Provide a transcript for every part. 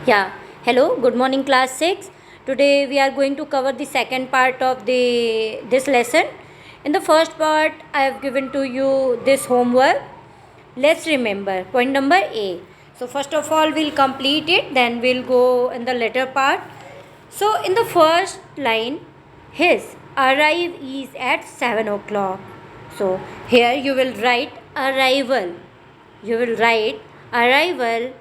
Yeah, hello, good morning, class 6. Today we are going to cover the second part of this lesson. In the first part, I have given to you this homework. Let's remember point number A. So, first of all, we'll complete it, then we'll go in the later part. So, in the first line, his arrive is at 7 o'clock. So, here you will write arrival. You will write arrival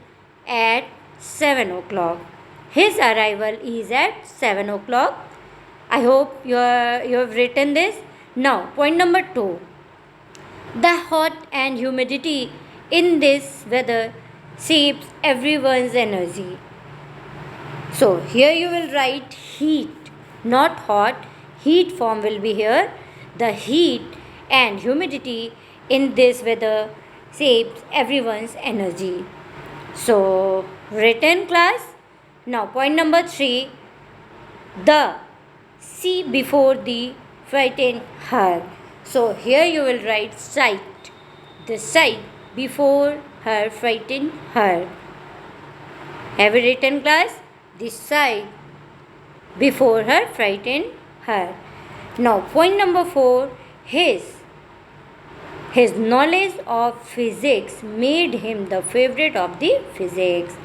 at 7 o'clock. His arrival is at 7 o'clock. I hope you have written this. Now, point number 2. The hot and humidity in this weather saves everyone's energy. So, here you will write heat, not hot. Heat form will be here. The heat and humidity in this weather saves everyone's energy. So, written class. Now, point number 3. The see before the frighten her. So, here you will write sight. The sight before her frighten her. Have you written class? The sight before her frighten her. Now, point number 4. His knowledge of physics made him the favorite of the physics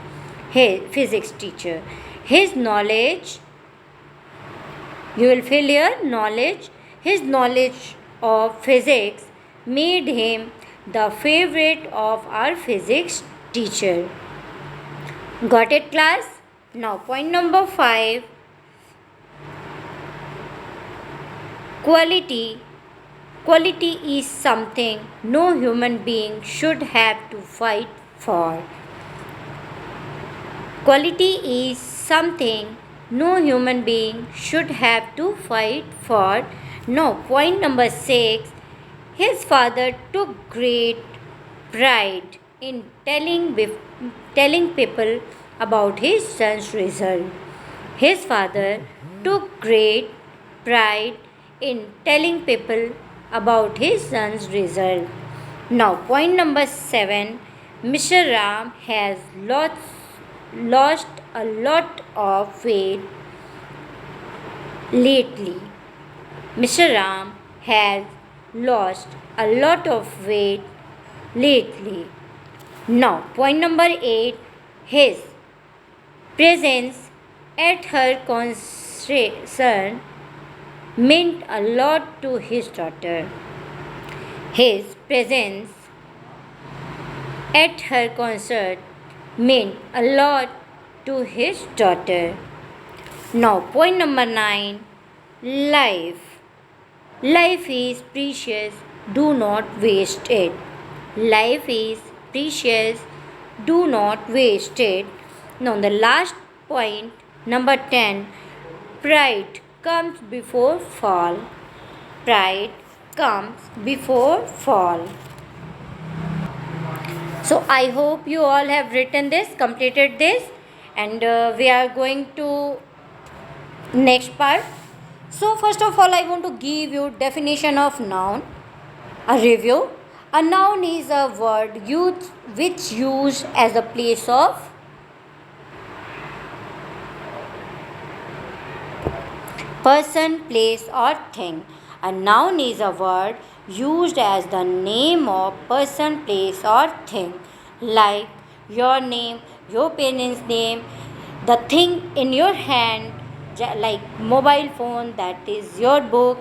teacher. His knowledge, you will fill here knowledge. His knowledge of physics made him the favorite of our physics teacher. Got it, class? Now, point number 5. Quality. Quality is something no human being should have to fight for. Quality is something no human being should have to fight for. No. Point number 6. His father took great pride in telling people about his son's result. His father took great pride in telling people about his son's result. Now, point number 7. Mr. Ram has lost a lot of weight lately. Mr. Ram has lost a lot of weight lately. Now, point number 8. His presence at her concert meant a lot to his daughter. His presence at her concert meant a lot to his daughter. Now, point number 9. Life. Life is precious. Do not waste it. Life is precious. Do not waste it. Now, the last point, number 10. Pride comes before fall. Pride comes before fall. So, I hope you all have written this, completed this, and we are going to next part. So, first of all, I want to give you definition of noun, a review. A noun is a word which used as a place of person, place, or thing. A noun is a word used as the name of person, place, or thing, like your name, your parents' name, the thing in your hand, like mobile phone, that is your book,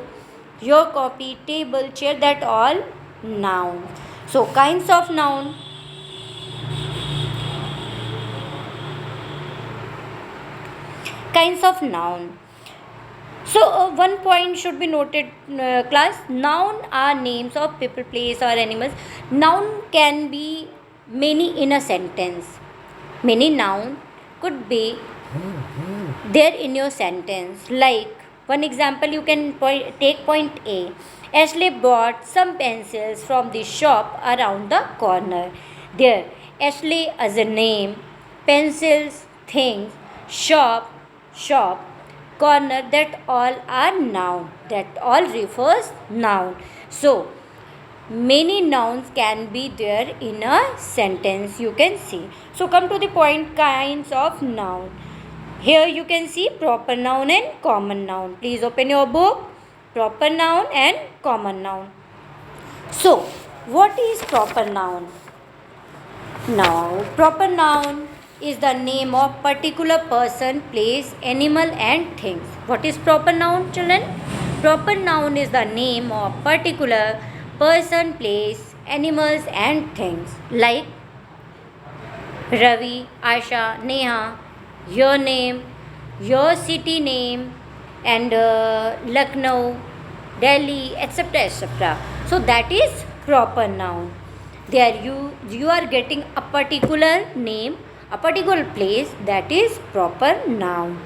your copy, table, chair, that all noun. So, kinds of noun. Kinds of noun. So, one point should be noted, class. Noun are names of people, place, or animals. Noun can be many in a sentence. Many noun could be there in your sentence. Like one example, you can take point A. Ashley bought some pencils from the shop around the corner. There, Ashley as a name, pencils, things, shop, corner, that all are noun. That all refers noun. So, many nouns can be there in a sentence, you can see. So come to the point, kinds of noun. Here you can see proper noun and common noun. Please open your book. Proper noun and common noun. So what is proper noun? Now proper noun is the name of particular person, place, animal and things. What is proper noun, children? Proper noun is the name of particular person, place, animals and things, like Ravi, Aisha, Neha, your name, your city name, and Lucknow, Delhi, etc. etc. So that is proper noun. There you are getting a particular name, a particular place, that is proper noun.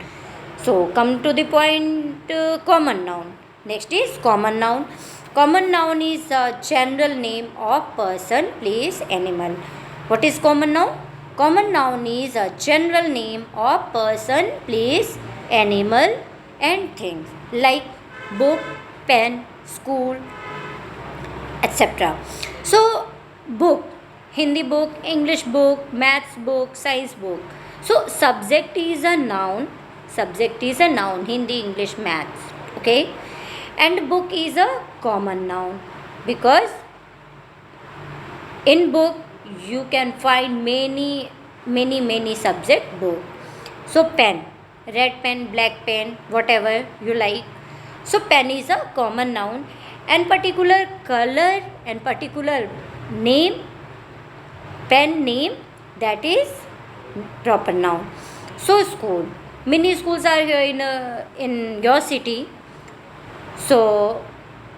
So come to the point, common noun. Next is common noun. Common noun is a general name of person, place, animal. What is common noun? Common noun is a general name of person, place, animal and things, like book, pen, school, etc. So book, Hindi book, English book, maths book, science book. So subject is a noun. Subject is a noun, Hindi, English, maths. Okay. And book is a common noun, because in book you can find many subject book. So pen, red pen, black pen, whatever you like. So pen is a common noun, and particular color and particular name, pen name, that is proper noun. So school, many schools are here in your city. So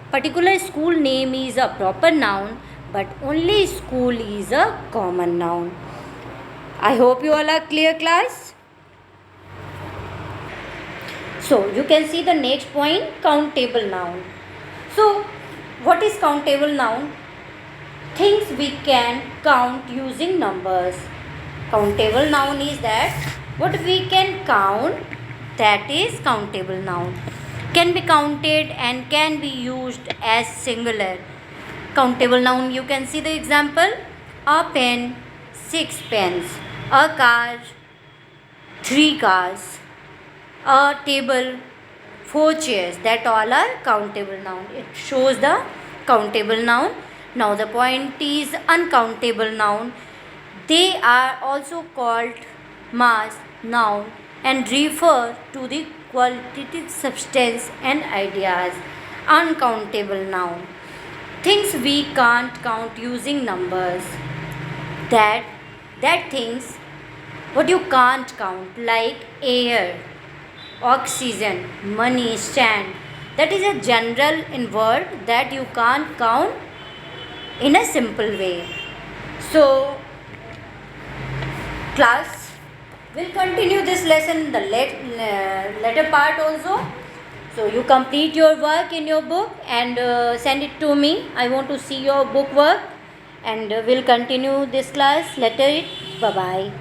particular school name is a proper noun, but only school is a common noun. I hope you all are clear, class. So you can see the next point, countable noun. So what is countable noun? Things we can count using numbers. Countable noun is that what we can count, that is countable noun. Can be counted and can be used as singular. Countable noun, you can see the example, a pen, 6 pens, a car, 3 cars, a table, 4 chairs. That all are countable noun. It shows the countable noun. Now the point is uncountable noun. They are also called mass noun and refer to the qualitative substance and ideas. Uncountable noun, things we can't count using numbers. That things what you can't count, like air, oxygen, money, stand. That is a general in word that you can't count in a simple way. So class will continue this lesson in the later part also. So you complete your work in your book and send it to me. I want to see your book work, and we'll continue this class later. Bye bye.